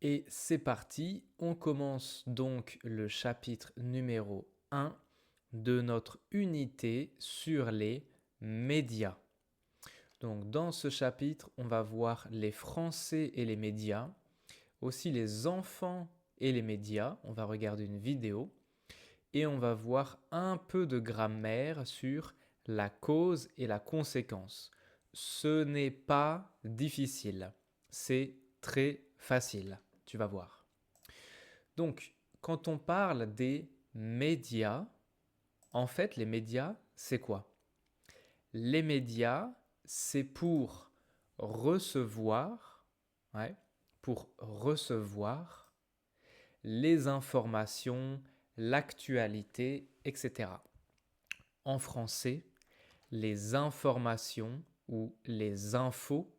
Et c'est parti, on commence donc le chapitre numéro 1 de notre unité sur les médias. Donc dans ce chapitre, on va voir les Français et les médias, aussi les enfants et les médias, on va regarder une vidéo et on va voir un peu de grammaire sur la cause et la conséquence. Ce n'est pas difficile, c'est très facile, tu vas voir. Donc, quand on parle des médias, en fait, les médias, c'est quoi? Les médias, c'est pour recevoir, ouais, pour recevoir les informations, l'actualité, etc. En français, les informations ou les infos,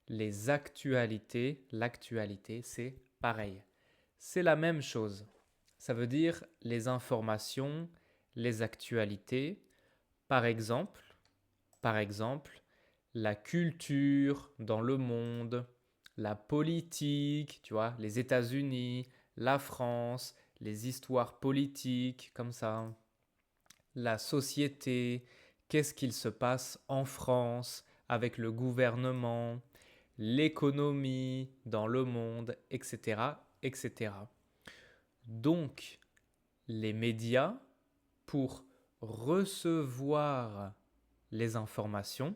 les actualités, l'actualité, c'est pareil. C'est la même chose. Ça veut dire les informations, les actualités. Par exemple, la culture dans le monde, la politique, tu vois, les États-Unis, la France, les histoires politiques, comme ça, la société, qu'est-ce qu'il se passe en France avec le gouvernement, l'économie dans le monde, etc., etc. Donc, les médias, pour recevoir les informations,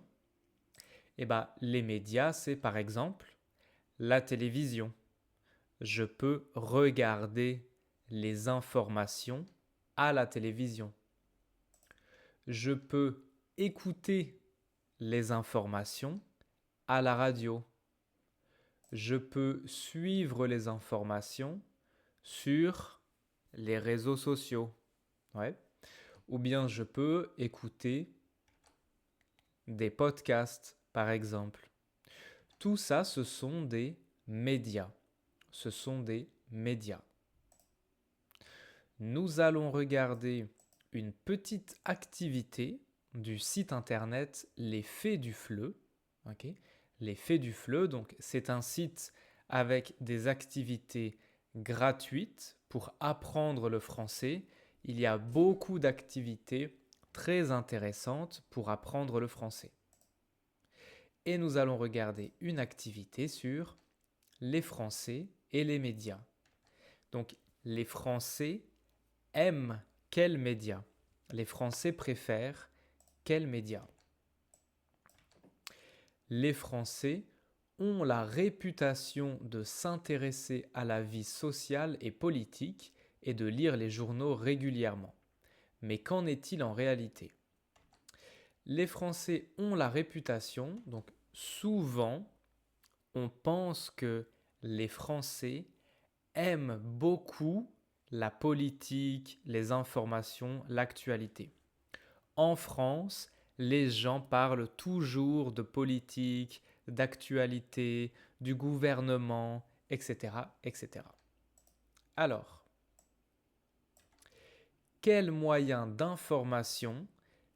eh ben, les médias, c'est par exemple la télévision. Je peux regarder les informations à la télévision. Je peux écouter les informations à la radio. Je peux suivre les informations sur les réseaux sociaux. Ouais. Ou bien je peux écouter des podcasts, par exemple. Tout ça, ce sont des médias. Ce sont des médias. Nous allons regarder une petite activité du site internet Les Fées du Fleu. Okay. Les Fées du Fleu, donc c'est un site avec des activités gratuites pour apprendre le français. Il y a beaucoup d'activités très intéressantes pour apprendre le français. Et nous allons regarder une activité sur les Français et les médias. Donc, les Français aiment quels médias? Les Français préfèrent quels médias? Les Français ont la réputation de s'intéresser à la vie sociale et politique et de lire les journaux régulièrement. Mais qu'en est-il en réalité? Les Français ont la réputation, donc souvent on pense que les Français aiment beaucoup la politique, les informations, l'actualité. En France, les gens parlent toujours de politique, d'actualité, du gouvernement, etc., etc. Alors, quels moyens d'information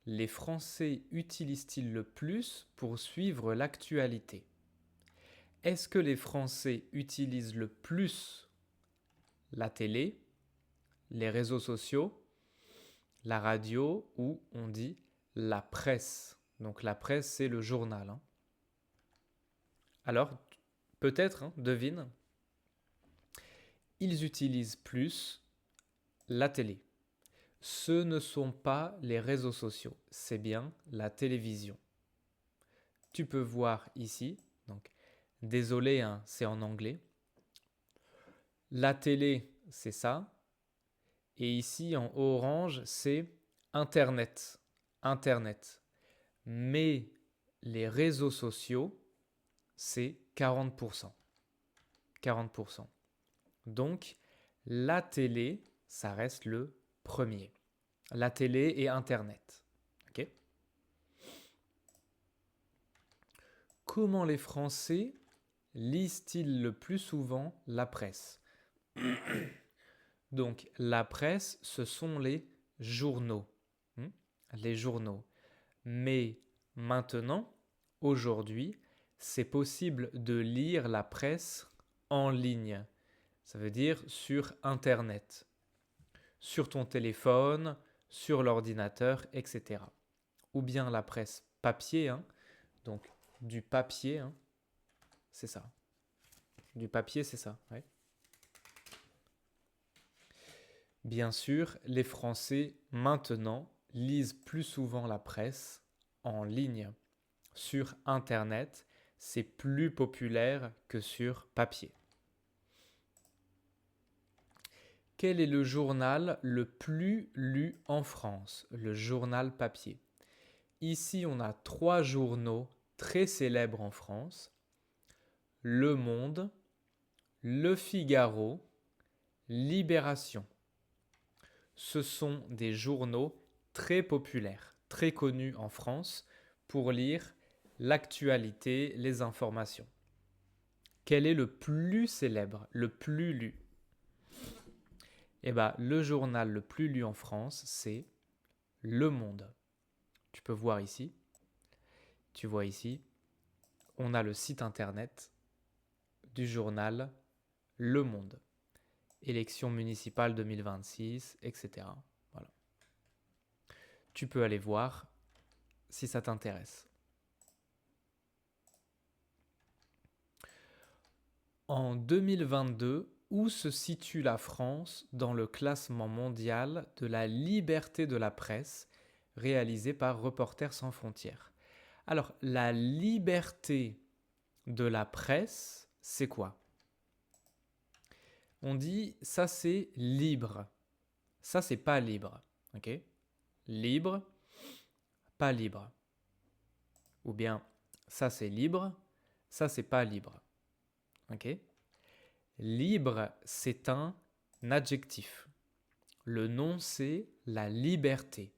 les Français utilisent-ils le plus pour suivre l'actualité? Est-ce que les Français utilisent le plus la télé, les réseaux sociaux, la radio ou on dit la presse? Donc la presse, c'est le journal. Alors, peut-être, devine, ils utilisent plus la télé. Ce ne sont pas les réseaux sociaux, c'est bien la télévision. Tu peux voir ici, donc désolé, c'est en anglais. La télé, c'est ça. Et ici, en orange, c'est Internet. Internet. Mais les réseaux sociaux, c'est 40%. 40%. Donc, la télé, ça reste le premier. La télé et Internet. Okay. Comment les Français lisent-ils le plus souvent la presse? Donc, la presse, ce sont les journaux. Les journaux. Mais maintenant, aujourd'hui, c'est possible de lire la presse en ligne. Ça veut dire sur Internet, sur ton téléphone, sur l'ordinateur, etc. Ou bien la presse papier, hein, donc du papier, hein, c'est ça. Du papier, c'est ça, ouais. Bien sûr, les Français, maintenant, lisent plus souvent la presse en ligne. Sur Internet, c'est plus populaire que sur papier. Quel est le journal le plus lu en France? Le journal papier. Ici, on a 3 journaux très célèbres en France. Le Monde, Le Figaro, Libération. Ce sont des journaux très populaires, très connus en France pour lire l'actualité, les informations. Quel est le plus célèbre, le plus lu? Eh bien, le journal le plus lu en France, c'est Le Monde. Tu peux voir ici. Tu vois ici, on a le site internet du journal Le Monde. Élections municipales 2026, etc. Voilà. Tu peux aller voir si ça t'intéresse. En 2022, où se situe la France dans le classement mondial de la liberté de la presse réalisé par Reporters sans frontières? Alors, la liberté de la presse, c'est quoi? On dit ça c'est libre, ça c'est pas libre, ok? Libre, pas libre. Ou bien ça c'est libre, ça c'est pas libre, ok? Libre, c'est un adjectif. Le nom c'est la liberté.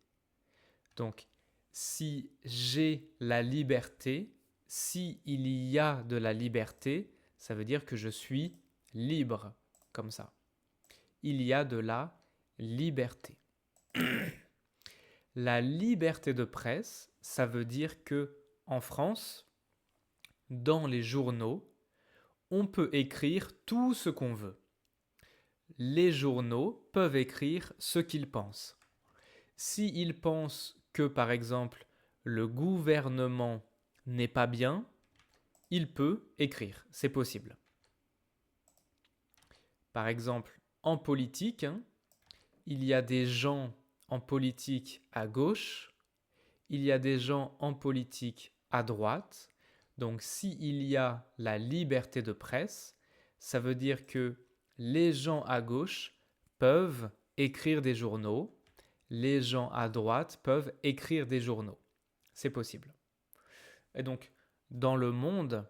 Donc, si j'ai la liberté, si il y a de la liberté, ça veut dire que je suis libre, comme ça. Il y a de la liberté. La liberté de presse, ça veut dire que en France, dans les journaux, on peut écrire tout ce qu'on veut. Les journaux peuvent écrire ce qu'ils pensent. S'ils pensent que, par exemple, le gouvernement n'est pas bien, il peut écrire, c'est possible. Par exemple, en politique, hein, il y a des gens en politique à gauche, il y a des gens en politique à droite. Donc, s'il y a la liberté de presse, ça veut dire que les gens à gauche peuvent écrire des journaux, les gens à droite peuvent écrire des journaux. C'est possible. Et donc, dans le monde,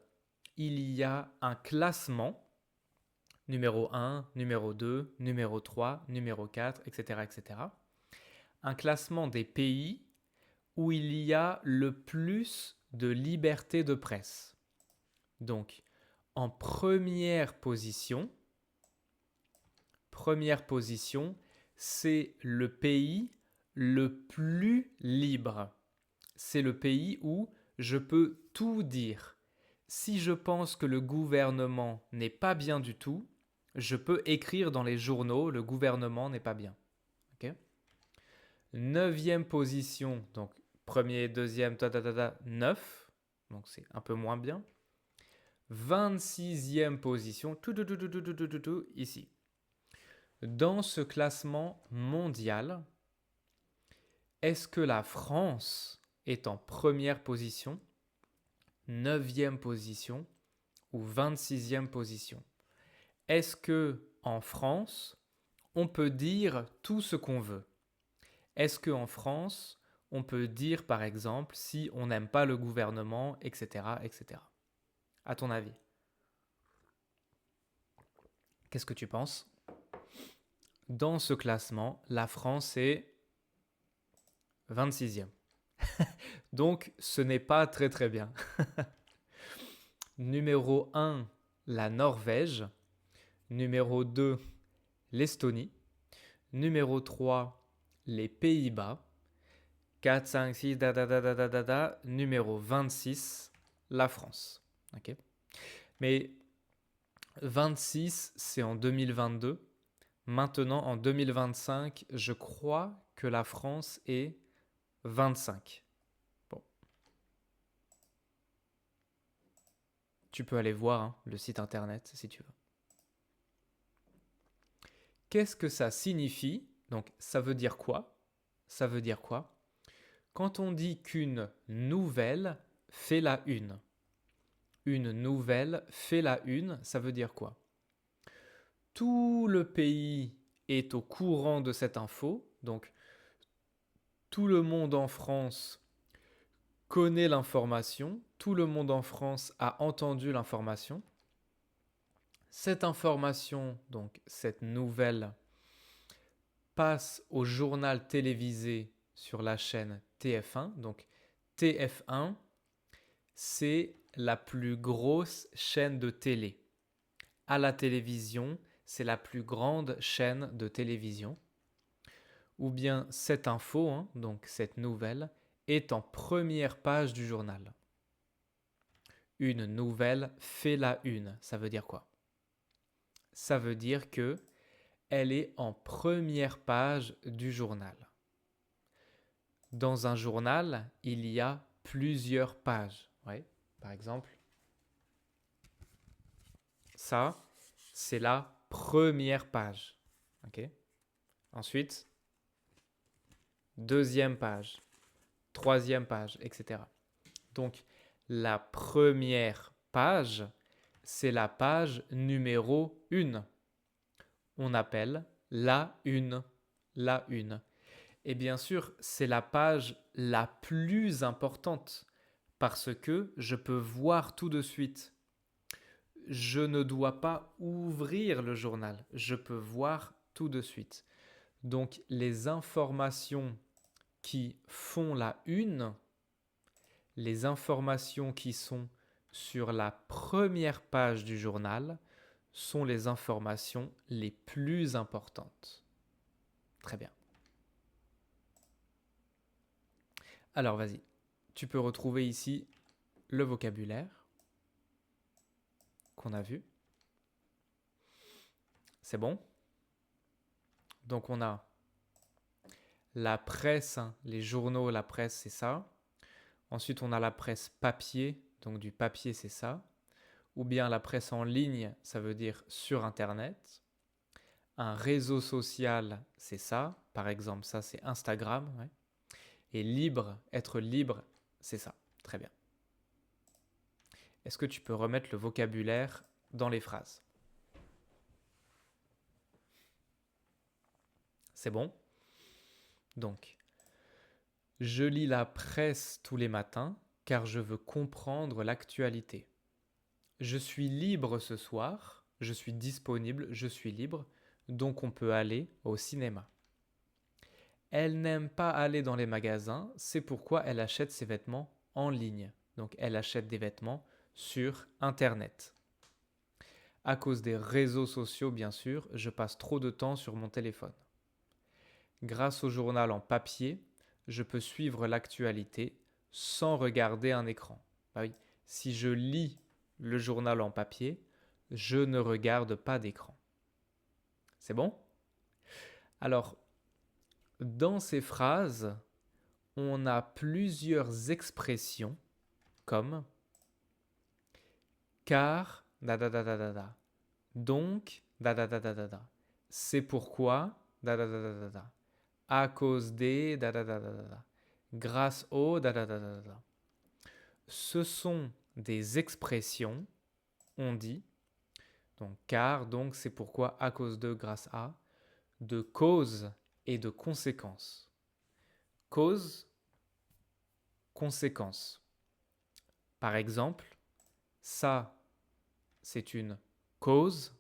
il y a un classement, numéro 1, numéro 2, numéro 3, numéro 4, etc., etc. Un classement des pays où il y a le plus de liberté de presse. Donc, en première position, c'est le pays le plus libre. C'est le pays où je peux tout dire. Si je pense que le gouvernement n'est pas bien du tout, je peux écrire dans les journaux le gouvernement n'est pas bien. Okay? 9e position, donc premier, deuxième, 9, donc c'est un peu moins bien. 26e position, ici. Dans ce classement mondial, est-ce que la France est en première position, 9e position ou 26e position? Est-ce que en France, on peut dire tout ce qu'on veut? Est-ce qu'en France, on peut dire par exemple si on n'aime pas le gouvernement, etc., etc. À ton avis? Qu'est-ce que tu penses? Dans ce classement, la France est 26e. Donc, ce n'est pas très très bien. Numéro 1, la Norvège. Numéro 2, l'Estonie. Numéro 3, les Pays-Bas. 4, 5, 6, Numéro 26, la France. Okay. Mais 26, c'est en 2022. Maintenant, en 2025, je crois que la France est 25. Bon. Tu peux aller voir hein, le site internet si tu veux. Qu'est-ce que ça signifie? Donc, ça veut dire quoi? Ça veut dire quoi? Quand on dit qu'une nouvelle fait la une nouvelle fait la une, ça veut dire quoi? Tout le pays est au courant de cette info, donc tout le monde en France connaît l'information, tout le monde en France a entendu l'information. Cette information, donc cette nouvelle, passe au journal télévisé sur la chaîne TF1. Donc TF1, c'est la plus grosse chaîne de télé. À la télévision, c'est la plus grande chaîne de télévision. Ou bien cette info, hein, donc cette nouvelle, est en première page du journal. Une nouvelle fait la une. Ça veut dire quoi? Ça veut dire que elle est en première page du journal. Dans un journal, il y a plusieurs pages. Ouais, par exemple, ça, c'est la première page. Ok. Ensuite, deuxième page, troisième page, etc. Donc, la première page, c'est la page numéro 1. On appelle la une. La une. Et bien sûr, c'est la page la plus importante parce que je peux voir tout de suite. Je ne dois pas ouvrir le journal, je peux voir tout de suite. Donc les informations qui font la une, les informations qui sont sur la première page du journal sont les informations les plus importantes. Très bien. Alors vas-y, tu peux retrouver ici le vocabulaire qu'on a vu. C'est bon? Donc on a la presse, hein, les journaux, la presse, c'est ça. Ensuite, on a la presse papier, donc du papier, c'est ça. Ou bien la presse en ligne, ça veut dire sur Internet. Un réseau social, c'est ça. Par exemple, ça, c'est Instagram. Ouais. Et libre, être libre, c'est ça. Très bien. Est-ce que tu peux remettre le vocabulaire dans les phrases? C'est bon? Donc, je lis la presse tous les matins car je veux comprendre l'actualité. Je suis libre ce soir, je suis disponible, je suis libre, donc on peut aller au cinéma. Elle n'aime pas aller dans les magasins, c'est pourquoi elle achète ses vêtements en ligne. Donc elle achète des vêtements sur Internet. À cause des réseaux sociaux, bien sûr, je passe trop de temps sur mon téléphone. Grâce au journal en papier, je peux suivre l'actualité sans regarder un écran. Bah oui, si je lis le journal en papier, je ne regarde pas d'écran. C'est bon? Alors, dans ces phrases, on a plusieurs expressions comme car, da da da da da da. Donc, da da da da da da. C'est pourquoi, da da da da da da. À cause des, da da da da da da. Grâce au, da da da da da. Ce sont des expressions, on dit, donc car, donc c'est pourquoi, à cause de, grâce à, de cause et de conséquence. Cause, conséquence. Par exemple, ça, c'est une cause,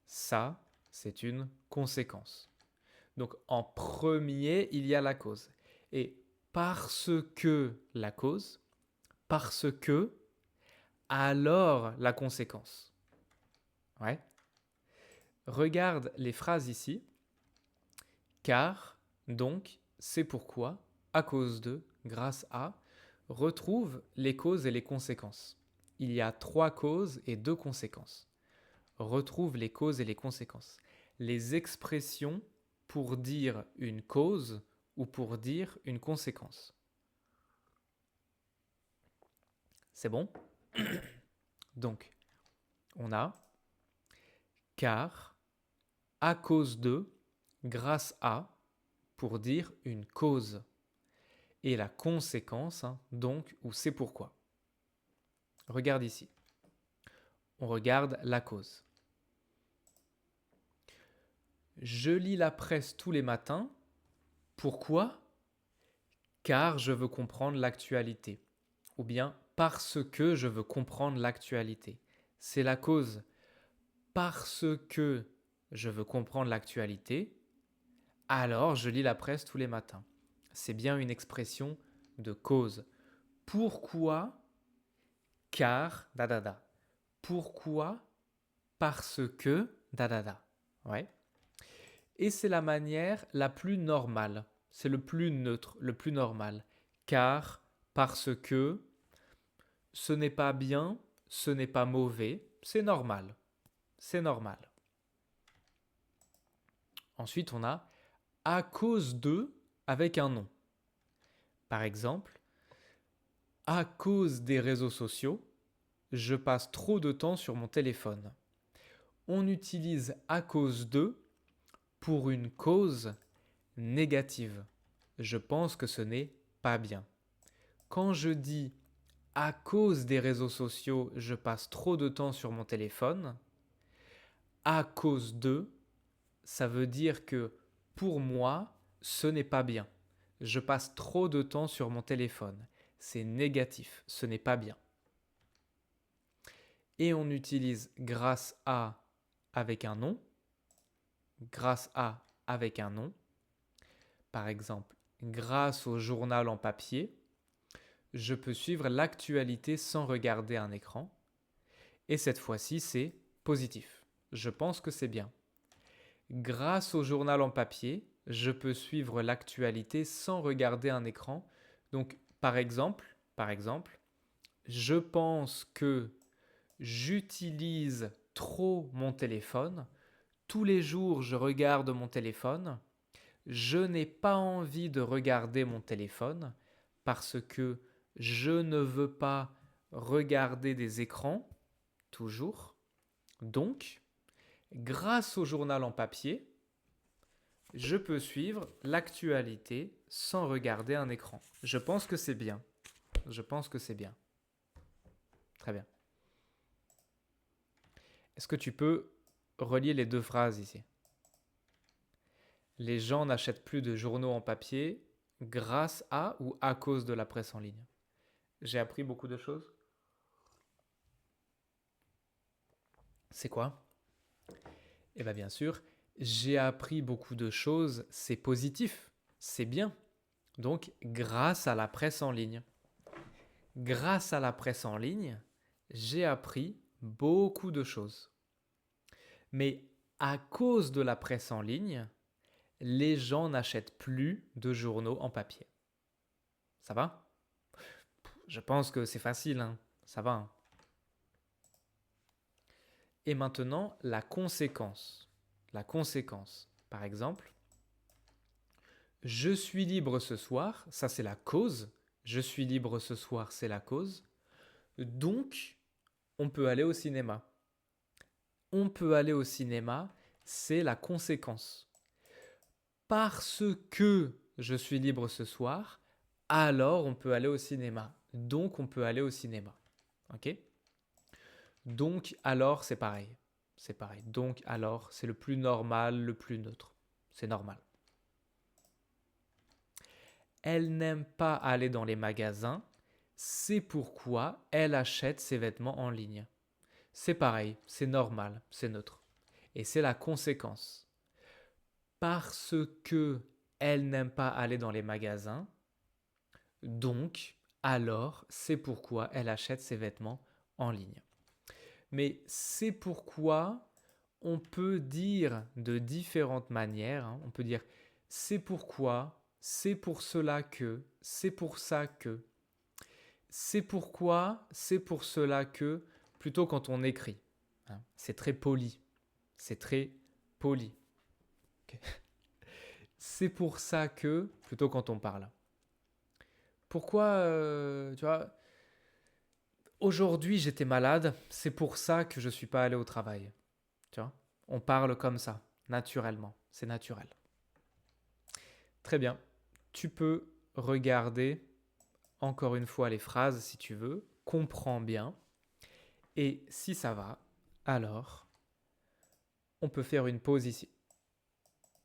ça, c'est une conséquence. Donc en premier, il y a la cause. Et parce que la cause, parce que, alors la conséquence. Ouais. Regarde les phrases ici. Car, donc, c'est pourquoi, à cause de, grâce à, retrouve les causes et les conséquences. Il y a 3 causes et 2 conséquences. retrouve les causes et les conséquences. Les expressions pour dire une cause ou pour dire une conséquence. C'est bon? Donc, on a car, à cause de, grâce à, pour dire une cause. Et la conséquence, donc, ou c'est pourquoi. Regarde ici. On regarde la cause. Je lis la presse tous les matins. Pourquoi? Car je veux comprendre l'actualité. Ou bien parce que je veux comprendre l'actualité. C'est la cause. Parce que je veux comprendre l'actualité, alors je lis la presse tous les matins. C'est bien une expression de cause. Pourquoi? Car, da da da. Pourquoi? Parce que, da da da. Ouais. Et c'est la manière la plus normale. C'est le plus neutre, le plus normal. Car, parce que, ce n'est pas bien, ce n'est pas mauvais, c'est normal. C'est normal. Ensuite, on a à cause de avec un nom. Par exemple, à cause des réseaux sociaux, je passe trop de temps sur mon téléphone. On utilise à cause de pour une cause négative. Je pense que ce n'est pas bien. Quand je dis à cause des réseaux sociaux, je passe trop de temps sur mon téléphone, à cause de, ça veut dire que pour moi, ce n'est pas bien. Je passe trop de temps sur mon téléphone. C'est négatif, ce n'est pas bien. Et on utilise grâce à avec un nom. Grâce à avec un nom. Par exemple, grâce au journal en papier, je peux suivre l'actualité sans regarder un écran. Et cette fois-ci, c'est positif. Je pense que c'est bien. Grâce au journal en papier, je peux suivre l'actualité sans regarder un écran. Donc, par exemple, je pense que j'utilise trop mon téléphone. Tous les jours, je regarde mon téléphone. Je n'ai pas envie de regarder mon téléphone parce que je ne veux pas regarder des écrans, toujours. Donc, grâce au journal en papier, je peux suivre l'actualité sans regarder un écran. Je pense que c'est bien. Je pense que c'est bien. Très bien. Est-ce que tu peux relier les deux phrases ici? Les gens n'achètent plus de journaux en papier grâce à ou à cause de la presse en ligne. J'ai appris beaucoup de choses. C'est quoi? Eh bien, bien sûr, j'ai appris beaucoup de choses, c'est positif, c'est bien. Donc, grâce à la presse en ligne. Grâce à la presse en ligne, j'ai appris beaucoup de choses. Mais à cause de la presse en ligne, les gens n'achètent plus de journaux en papier. Ça va? Je pense que c'est facile, hein. Ça va, hein. Et maintenant, la conséquence. La conséquence. Par exemple, je suis libre ce soir, ça c'est la cause. Je suis libre ce soir, c'est la cause. Donc, on peut aller au cinéma. On peut aller au cinéma, c'est la conséquence. Parce que je suis libre ce soir, alors on peut aller au cinéma. Donc, on peut aller au cinéma. Ok? Donc, alors, c'est pareil. C'est pareil. Donc, alors, c'est le plus normal, le plus neutre. C'est normal. Elle n'aime pas aller dans les magasins. C'est pourquoi elle achète ses vêtements en ligne. C'est pareil, c'est normal, c'est neutre. Et c'est la conséquence. Parce que elle n'aime pas aller dans les magasins, donc, alors, c'est pourquoi elle achète ses vêtements en ligne. Mais c'est pourquoi on peut dire de différentes manières. On peut dire c'est pourquoi, c'est pour cela que, c'est pour ça que. C'est pourquoi, c'est pour cela que, plutôt quand on écrit. hein. C'est très poli. C'est très poli. Ok. C'est pour ça que, plutôt quand on parle. Pourquoi, tu vois, aujourd'hui j'étais malade, c'est pour ça que je ne suis pas allé au travail. Tu vois, on parle comme ça, naturellement. C'est naturel. Très bien. Tu peux regarder encore une fois les phrases si tu veux. Comprends bien. Et si ça va, alors on peut faire une pause ici.